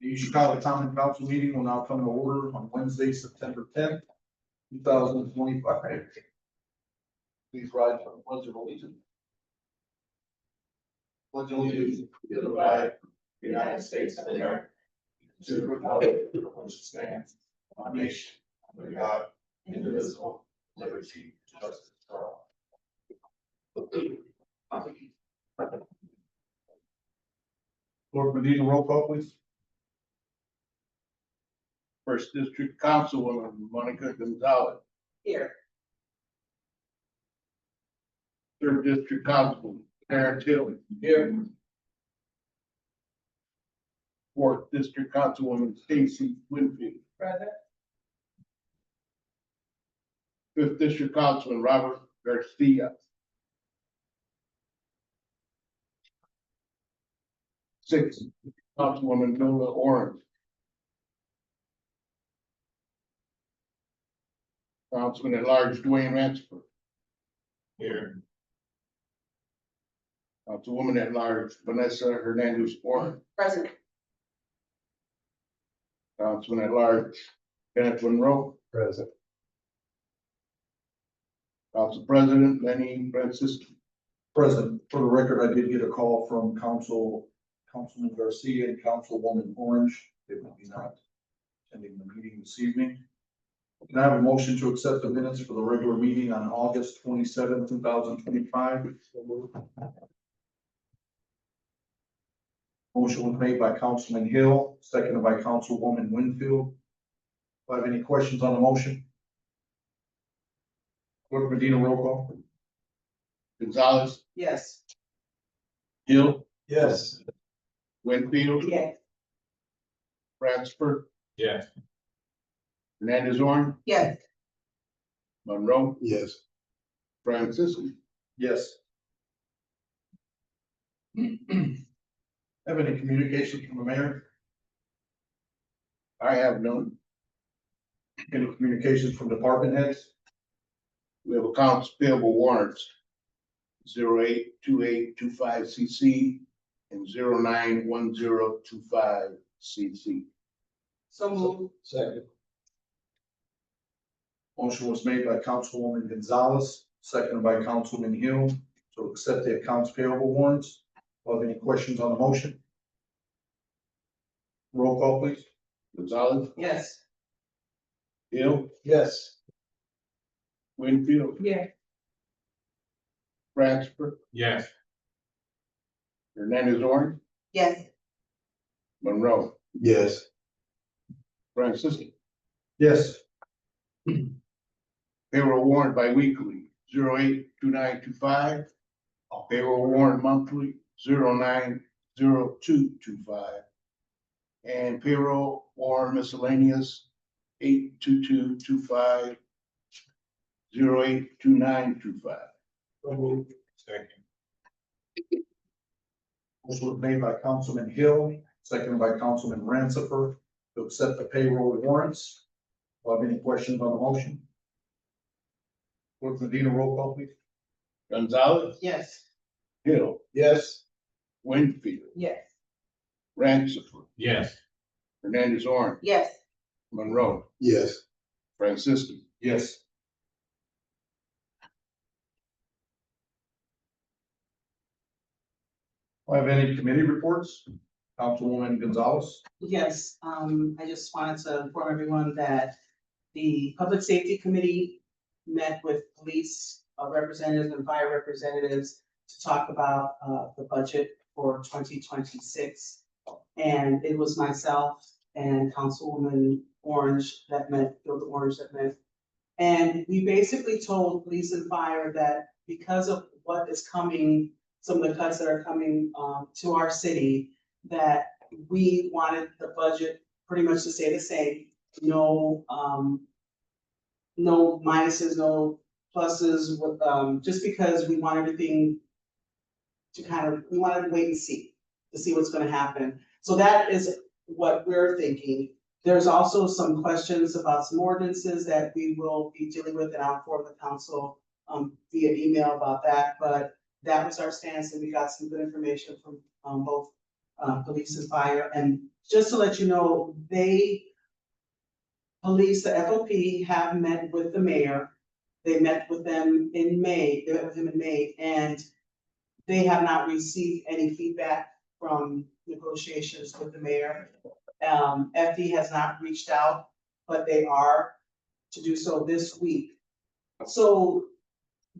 The Chicago Common Council meeting will now come to order on Wednesday, September 10th, 2025. Please rise for the pledge of allegiance. Pledge allegiance to the flag of the United States of America, to the republic for which it stands, one nation, under God, indivisible, liberty, and justice for all. Lord Medina, roll call, please. First District Councilwoman Monica Gonzalez. Here. Third District Councilwoman Karen Tilley. Here. Fourth District Councilwoman Stacy Winfield. Present. Fifth District Councilman Robert Garcia. Sixth Councilwoman Nola Orange. Councilman at Large Dwayne Ransford. Here. Councilwoman at Large Vanessa Hernandez Warren. Present. Councilman at Large Kenneth Monroe. Present. Council President Lenny Francisco. President, for the record, I did get a call from Councilman Garcia and Councilwoman Orange. They will be not attending the meeting this evening. Can I have a motion to accept the minutes for the regular meeting on August 27, 2025? Motion was made by Councilman Hill, seconded by Councilwoman Winfield. Do I have any questions on the motion? Clerk Medina, roll call. Gonzalez. Yes. Hill. Yes. Winfield. Yes. Ransford. Yes. Hernandez Warren. Yes. Monroe. Yes. Francisco. Yes. Have any communications from the mayor? I have none. Any communications from department heads? We have accounts payable warrants 082825 CC and 091025 CC. So moved. Second. Motion was made by Councilwoman Gonzalez, seconded by Councilman Hill, to accept the accounts payable warrants. Do you have any questions on the motion? Roll call, please. Gonzalez. Yes. Hill. Yes. Winfield. Yes. Ransford. Yes. Hernandez Warren. Yes. Monroe. Yes. Francisco. Yes. Payroll warrant biweekly 082925. Payroll warrant monthly 090225. And payroll warrant miscellaneous 82225 082925. Second. Motion was made by Councilman Hill, seconded by Councilman Rancifer, to accept the payroll warrants. Do you have any questions on the motion? Clerk Medina, roll call, please. Gonzalez. Yes. Hill. Yes. Winfield. Yes. Ransford. Yes. Hernandez Warren. Yes. Monroe. Yes. Francisco. Yes. Do I have any committee reports? Councilwoman Gonzalez. Yes. I just wanted to inform everyone that the Public Safety Committee met with police representatives and fire representatives to talk about the budget for 2026. And it was myself and Councilwoman Orange that met, Hilda Orange that met. And we basically told police and fire that because of what is coming, some of the cuts that are coming to our city, that we wanted the budget pretty much to stay the same. No, no minuses, no pluses, with, just because we want everything to we wanted to wait and see, to see what's gonna happen. So that is what we're thinking. There's also some questions about some ordinances that we will be dealing with, and I'll inform the council via email about that, but that was our stance, and we got some good information from both police and fire. And just to let you know, police, the FOP have met with the mayor. They met with them in May, they met with him in May, and they have not received any feedback from negotiations with the mayor. FD has not reached out, but they are to do so this week. So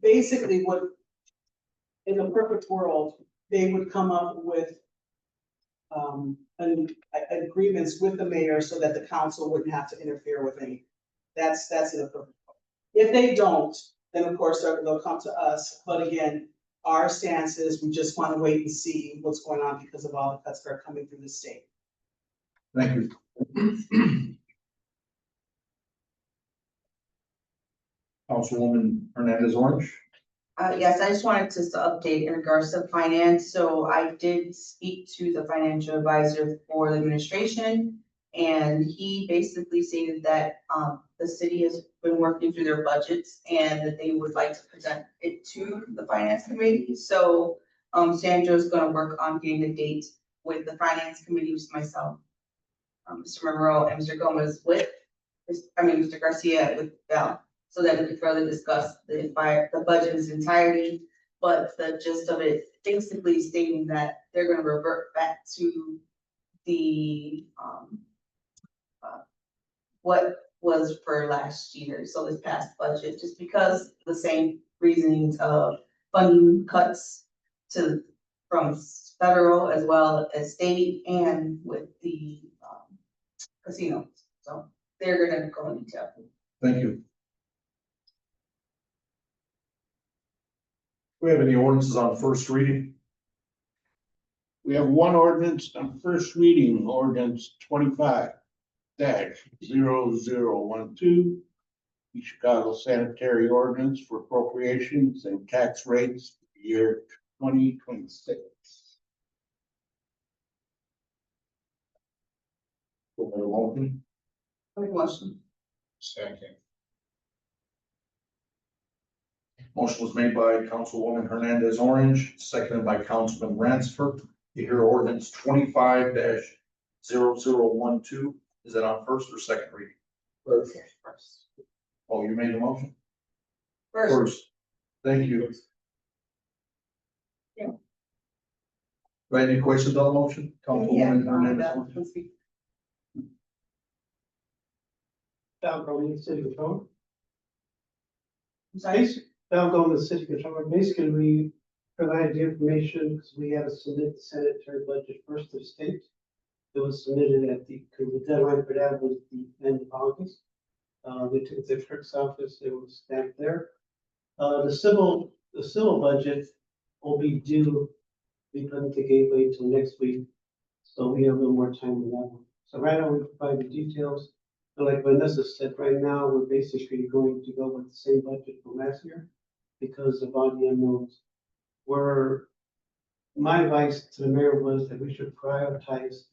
basically what, in a perfect world, they would come up with agreements with the mayor so that the council wouldn't have to interfere with any. That's in a perfect world. If they don't, then of course they'll come to us. But again, our stance is we just want to wait and see what's going on because of all the cuts that are coming through the state. Thank you. Councilwoman Hernandez Orange. Yes, I just wanted to update in regards to finance. So I did speak to the financial advisor for the administration. And he basically stated that, the city has been working through their budgets and that they would like to present it to the finance committee. So, Sandra's gonna work on getting a date with the finance committee, which is myself, Mr. Monroe and Mr. Gomez Mr. Garcia with Bell, so that we could further discuss the budget in its entirety. But the gist of it, basically stating that they're gonna revert back to the, what was for last year, so this past budget, just because the same reasonings of funding cuts from federal as well as state and with the casinos. So they're gonna go in detail. Thank you. Do we have any ordinances on first reading? We have one ordinance on first reading, ordinance 25-0012. The Chicago sanitary ordinance for appropriations and tax rates for the year 2026. Motion. Motion. Second. Motion was made by Councilwoman Hernandez Orange, seconded by Councilman Ransford. You hear ordinance 25-0012. Is that on first or second reading? First. Oh, you made the motion? First. Thank you. Yeah. Do I have any questions on the motion? Councilwoman Hernandez Orange. Val Goldman, City Controller. I'm sorry. Val Goldman, City Controller. Basically, we provided the information because we had to submit the sanitary budget first to the state. It was submitted because the deadline for that was the end of August. We took it to the clerk's office, it was stamped there. The civil budget will be due, we couldn't take gateway until next week. So we have a little more time than that one. So right now we provide the details. But like Vanessa said, right now, we're basically going to go with the same budget from last year because of all the unknowns. My advice to the mayor was that we should prioritize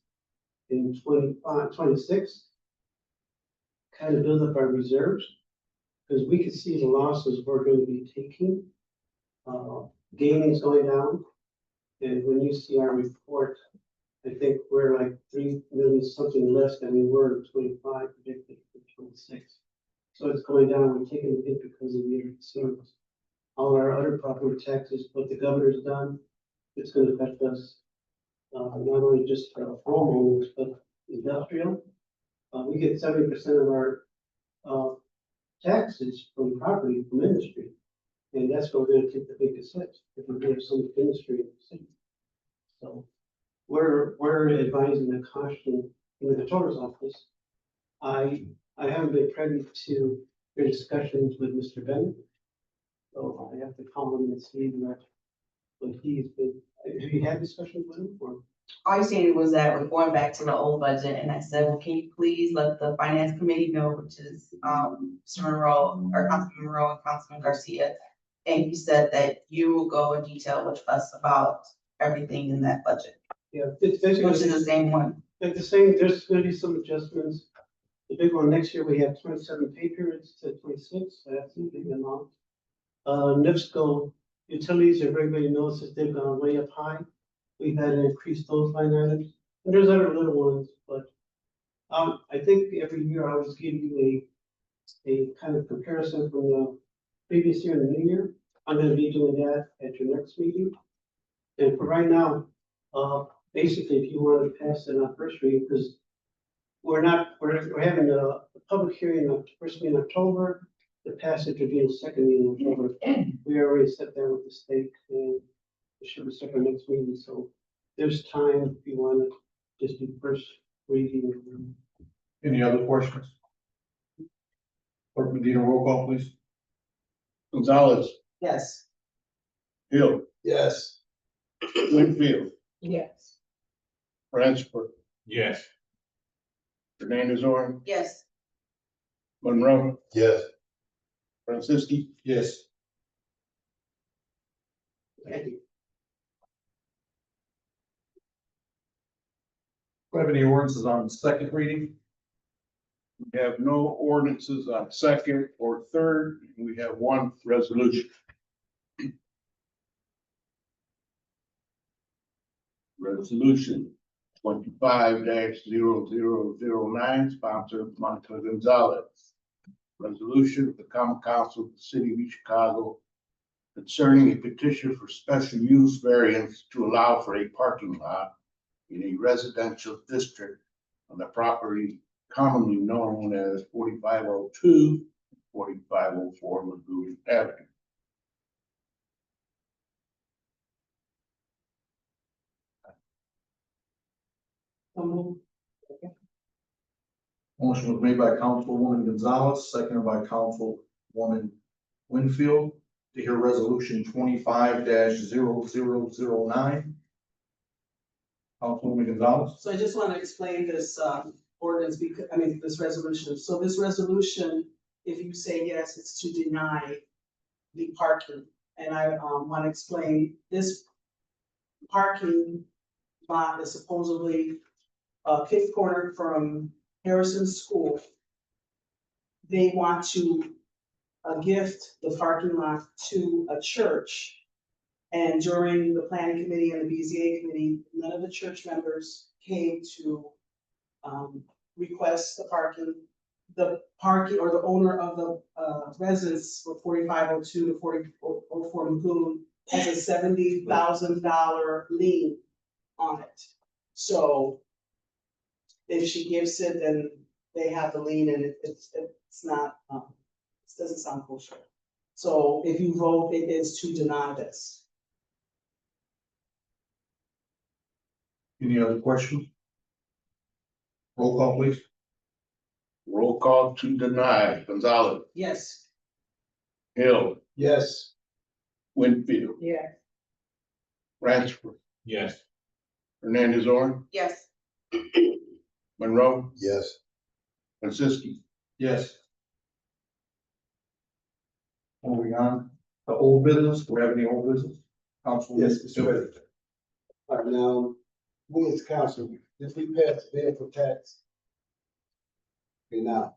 in 26, kind of build up our reserves, because we can see the losses we're going to be taking. Gaining's going down, and when you see our report, I think we're like 3 million something less than we were in 25, predicted for 26. So it's going down. We're taking a hit because of the concerns. All our other property taxes, what the governor's done, it's going to affect us. Not only just for homeowners, but industrial. We get 70% of our taxes from property, from industry. And that's where we're going to take the biggest hit if we have some industry in the city. So we're advising the caution in the controller's office. I haven't been privy to your discussions with Mr. Bennett. So I have to call him and see what he's been. Have you had discussions with him or? All I stated was that we're going back to the old budget, and I said, well, can you please let the finance committee know, which is, Mr. Monroe, or Councilman Monroe and Councilman Garcia. And he said that you will go in detail with us about everything in that budget, Yeah, it's basically. which is the same one. At the same, there's going to be some adjustments. The big one next year, we have 27 pay periods to 26, so that's a big amount. NIPSCO utilities, everybody knows that they've gone way up high. we've had to increase those line items. And there's other little ones, but, I think every year I always give you a kind of comparison from the previous year and the new year. I'm gonna be doing that at your next meeting. And for right now, basically, if you want to pass it on first reading, because we're having a public hearing on first meeting in October. The passage will be in second meeting in October. We already set that with the state and it should be second next meeting, so there's time if you want to just do first reading. Any other questions? Clerk Medina, roll call, please. Gonzalez, Yes. Hill, Yes. Winfield, Yes. Branchford, Yes. Hernandez on, Yes, Monroe, Yes. Franceschi, Yes. Thank you. Do we have any ordinances on second reading? We have no ordinances on second or third. We have one resolution. Resolution 25-0009, sponsored Monica Gonzalez. Resolution of the Common Council of the City of East Chicago concerning a petition for special use variance to allow for a parking lot in a residential district on the property commonly known as 4502, 4504 Lagoon Avenue. So moved. Motion was made by Councilwoman Gonzalez, seconded by Councilwoman Winfield to hear resolution 25-0009. Councilwoman Gonzalez. So I just want to explain this ordinance, because, this resolution. So this resolution, if you say yes, it's to deny the parking. And I want to explain this parking lot is supposedly kitty corner from Harrison School. They want to gift the parking lot to a church. And during the planning committee and the BZA committee, none of the church members came to request the parking. The parking or the owner of the residence for 4502 to 4004 Lagoon has a $70,000 lien on it. So if she gives it, then they have the lien and it's not, it doesn't sound kosher. So if you vote, it is to deny this. Any other questions? Roll call, please. Roll call to deny. Gonzalez, Yes. Hill, Yes. Winfield, Yeah. Branchford, Yes. Hernandez on, yes, Monroe, Yes. Franceschi. Yes. Moving on to old business. Do we have any old business? Councilwoman. Yes, Mr. President. All right, now, we as council, if we pass the vehicle tax. Okay, now.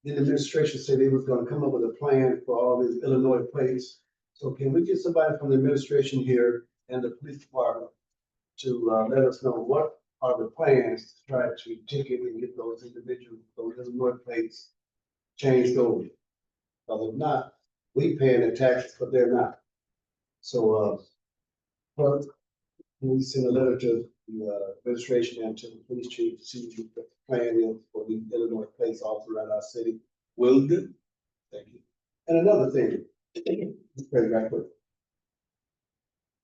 The administration said they was gonna come up with a plan for all these Illinois plates. So can we get somebody from the administration here and the police department to let us know what are the plans to try to ticket and get those individual, those Illinois plates changed over? Because if not, we paying the taxes, but they're not. So, clerk, we send a letter to the administration and to the police chief to see what the plan is for the Illinois plates all throughout our city. Will do. Thank you. And another thing, right quick.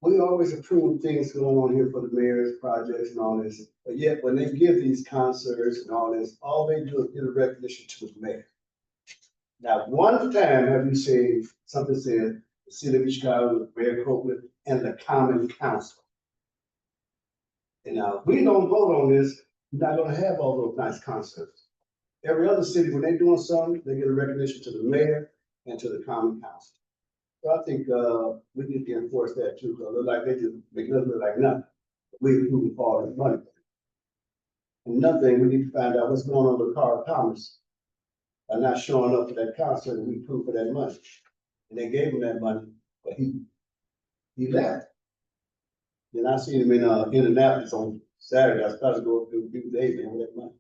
We always approve things going on here for the mayor's projects and all this, but yet when they give these concerts and all this, all they do is give a recognition to the mayor. Now, one time have you seen something said, the city of Chicago, Mayor Copeland, and the common council? And now, if we don't vote on this, we're not gonna have all those nice concerts. Every other city, when they're doing something, they give a recognition to the mayor and to the common council. So I think, we need to enforce that too, because it look like they just make us look like nothing. We moving forward with money. And another thing, we need to find out what's going on with Carl Thomas. By not showing up for that concert, and we approved for that money. And they gave him that money, but he left. And I seen him in Indianapolis on Saturday. I started going through people days and that money.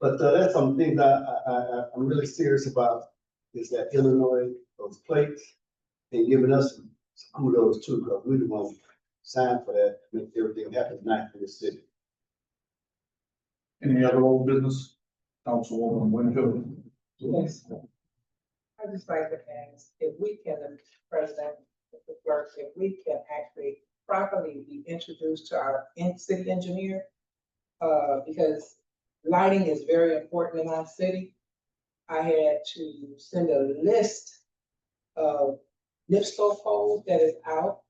But that's some things I'm really serious about is that Illinois, those plates, and giving us some kudos too, because we the ones signed for that, to make everything happen tonight in the city. Any other old business? Councilwoman Winfield. Yes. I just like to ask if we can, President, Mr. Clerk, if we can actually properly be introduced to our city engineer. Because lighting is very important in our city. I had to send a list of NIPSCO poles that is out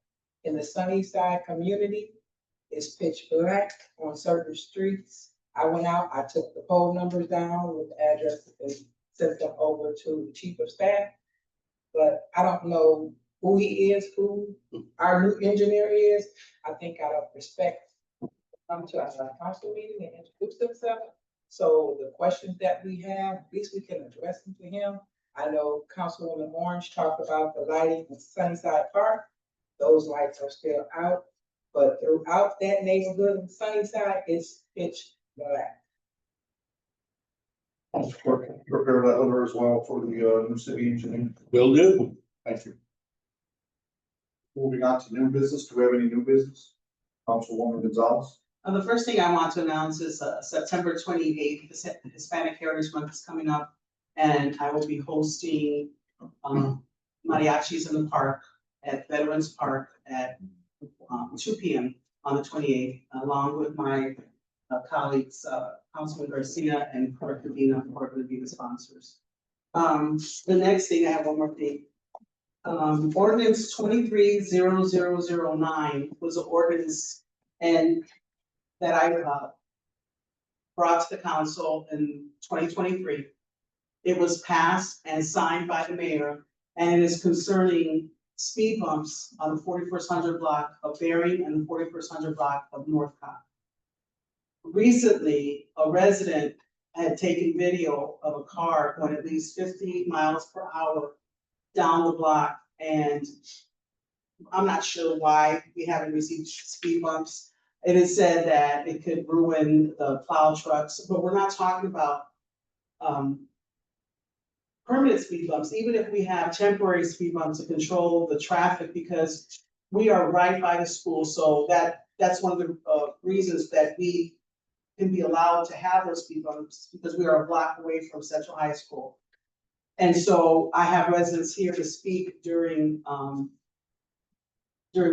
in the Sunnyside community. It's pitch black on certain streets. I went out, I took the pole numbers down with the address and sent them over to the chief of staff. But I don't know who he is, who our new engineer is. I think out of respect, come to our council meeting and introduce themselves. So the questions that we have, at least we can address them to him. I know Councilwoman Orange talked about the lighting in Sunnyside Park. Those lights are still out, but throughout that neighborhood in Sunnyside, it's pitch black. Prepare that letter as well for the new city engineer. Will do. Thank you. Moving on to new business. Do we have any new business? Councilwoman Gonzalez. The first thing I want to announce is September 28th, the Hispanic Heritage Month is coming up. And I will be hosting mariachis in the park at Veterans Park at 2 p.m. on the 28th, along with my colleagues, Councilman Garcia and Clerk Medina, who are going to be the sponsors. The next thing, I have one more thing. Ordinance 230009 was an ordinance and that I brought to the council in 2023. It was passed and signed by the mayor, and it is concerning speed bumps on the 4100 block of Bering and the 4100 block of Northcott. Recently, a resident had taken video of a car going at least 50 miles per hour down the block, and I'm not sure why we haven't received speed bumps. It is said that it could ruin the plow trucks, but we're not talking about permanent speed bumps, even if we have temporary speed bumps to control the traffic, because we are right by the school. So that's one of the reasons that we can be allowed to have those speed bumps, because we are a block away from Central High School. And so I have residents here to speak during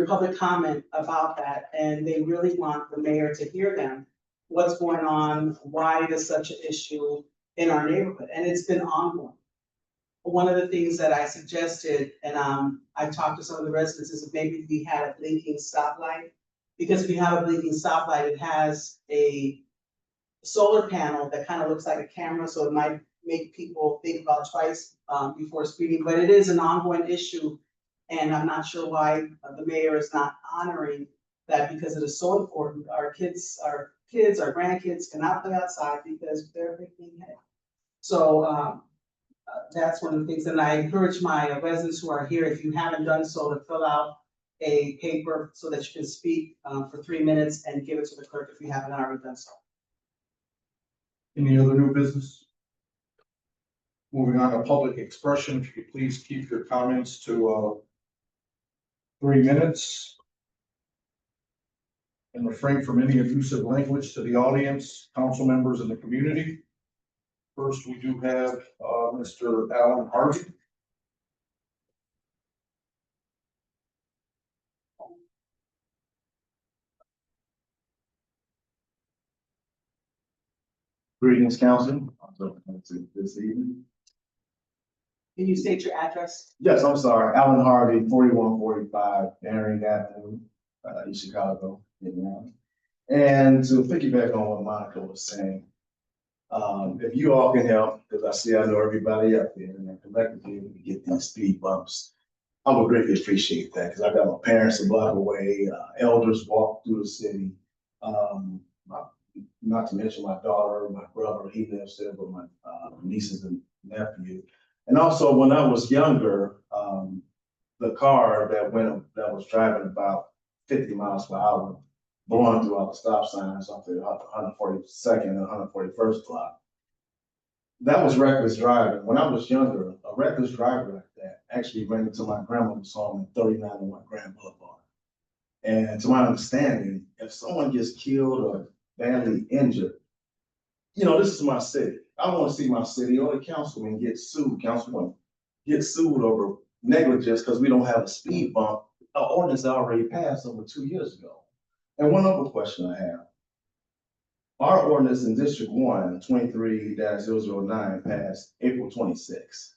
public comment about that, and they really want the mayor to hear them, what's going on, why it is such an issue in our neighborhood, and it's been ongoing. One of the things that I suggested, and I talked to some of the residents, is if maybe we had a blinking stoplight, because if you have a blinking stoplight, it has a solar panel that kind of looks like a camera, so it might make people think about twice before speeding, but it is an ongoing issue. And I'm not sure why the mayor is not honoring that, because it is so important. Our kids, our grandkids cannot play outside because they're being hit. So that's one of the things that I encourage my residents who are here, if you haven't done so, to fill out a paper so that you can speak for 3 minutes and give it to the clerk if you haven't already done so. Any other new business? Moving on to public expression, if you could please keep your comments to 3 minutes. And refrain from any abusive language to the audience, council members, and the community. First, we do have Mr. Alan Harvey. Greetings, council. This evening. Can you state your address? Yes, I'm sorry. Alan Harvey, 4145 Bering Avenue, East Chicago, Indiana. And to piggyback on what Monica was saying, if you all can help, because I know everybody up there and collectively we get these speed bumps, I would greatly appreciate that, because I got my parents a block away, elders walk through the city. Not to mention my daughter, my brother, he lives there with my nieces and nephew. And also when I was younger, the car that was driving about 50 miles per hour, blowing throughout the stop signs off the 142nd and 141st block. That was reckless driving. When I was younger, a reckless driver like that actually ran into my grandmother's home in 3901 Grand Boulevard. And to my understanding, if someone gets killed or badly injured, this is my city. I want to see my city or the councilman get sued, over negligence because we don't have a speed bump. An ordinance already passed over 2 years ago. And one other question I have. Our ordinance in District 1, 23-009 passed April 26.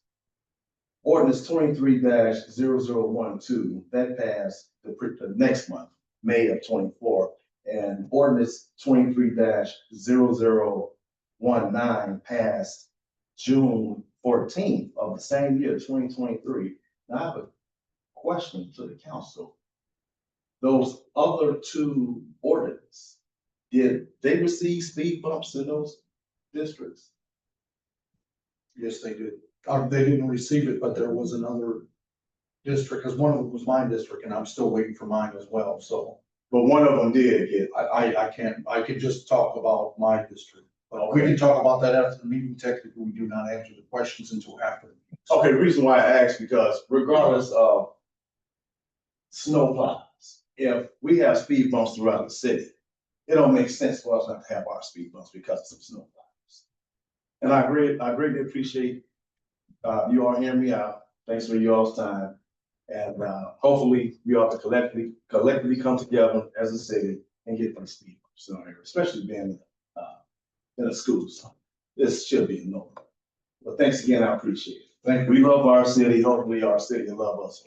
Ordinance 23-0012, that passed the next month, May of 24. And ordinance 23-0019 passed June 14th of the same year, 2023. Now I have a question to the council. Those other two ordinances, did they receive speed bumps in those districts? Yes, they did. They didn't receive it, but there was another district, because one of them was my district, and I'm still waiting for mine as well, so. But one of them did get. I could just talk about my district, but we can talk about that after the meeting. Technically, we do not answer the questions until after. Okay, the reason why I asked, because regardless of snow plows, if we have speed bumps throughout the city, it don't make sense for us not to have our speed bumps because of some snow plows. And I greatly appreciate you all hearing me out. Thanks for you all's time. And hopefully we all can collectively come together as a city and get these speed bumps in our area, especially being in a school. So this should be a no. But thanks again, I appreciate it. Thank you. We love our city. Hopefully our city will love us.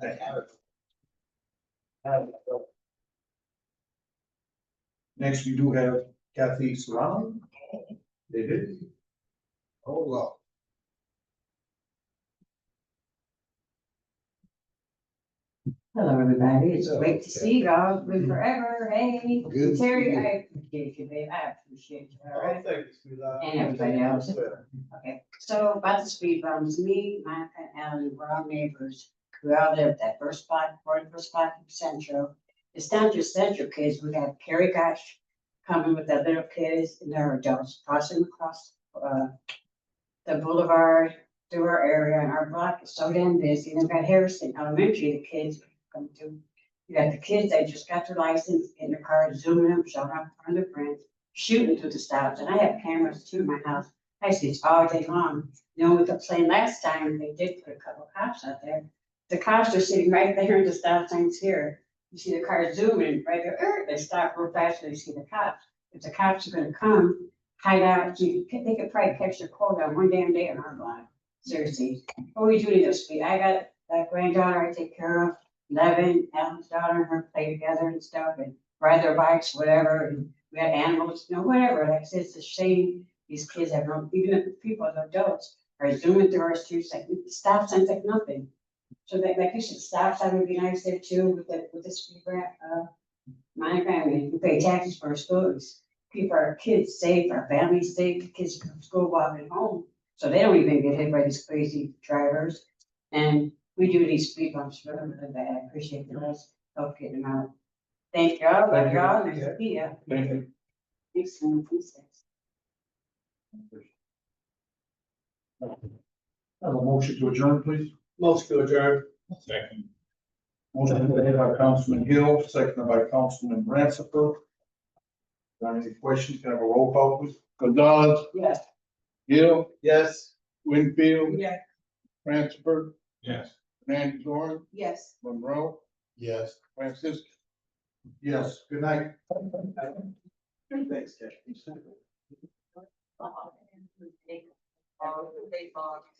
Thank you. Next, we do have Kathy Serrano. David. Oh, wow. Hello, everybody. It's great to see you all. Good forever. Hey, Good to see Terry, you. I appreciate you, babe. I appreciate you. All right. Thank you, sweetheart. And everybody else. Okay, so about the speed bumps, me, Mike, and Alan, we're all neighbors. We all live that first block, 41st block of Central. It's not just Central kids. We have Kerry Gosh coming with their little kids and their adults crossing across the boulevard through our area, and our block is so damn busy. And we've got Harrison Elementary, the kids come to. You got the kids that just got their license in their car, zooming up, showing up on their friends, shooting through the stops. And I have cameras too in my house. I see it all day long. With the plane last time, they did put a couple of cops out there. The cops are sitting right there in the stop signs here. You see the car zooming right there. They stop real fast when they see the cops. If the cops are gonna come, hide out, they could probably catch their quota on one damn day on our block. Seriously. What we do need to speed. I got that granddaughter I take care of, 11, Alan's daughter and her play together and stuff and ride their bikes, whatever. And we had animals, whatever. Like I said, it's a shame these kids have no, even if people, the adults, are zooming through our streets like stop signs like nothing. So like you said, stop sign would be nice there too with the speed ramp. My family, we pay taxes for our schools, keep our kids safe, our families safe, the kids from school walking home. So they don't even get hit by these crazy drivers. And we do these speed bumps really, really bad. I appreciate the rest, help getting them out. Thank y'all, love y'all, nice to see ya. Thank you. Thanks, man. Have a motion to adjourn, please. Most to adjourn. Second. Motion made by Councilman Hill, seconded by Councilman Ransford. Got any questions? Can I have a roll call, please? Gonzalez, Yes. Hill, Yes. Winfield, Yeah. Transfer, Yes. Van Dorn, Yes. Monroe, Yes. Francisco. Yes, good night. Thanks, Kathy.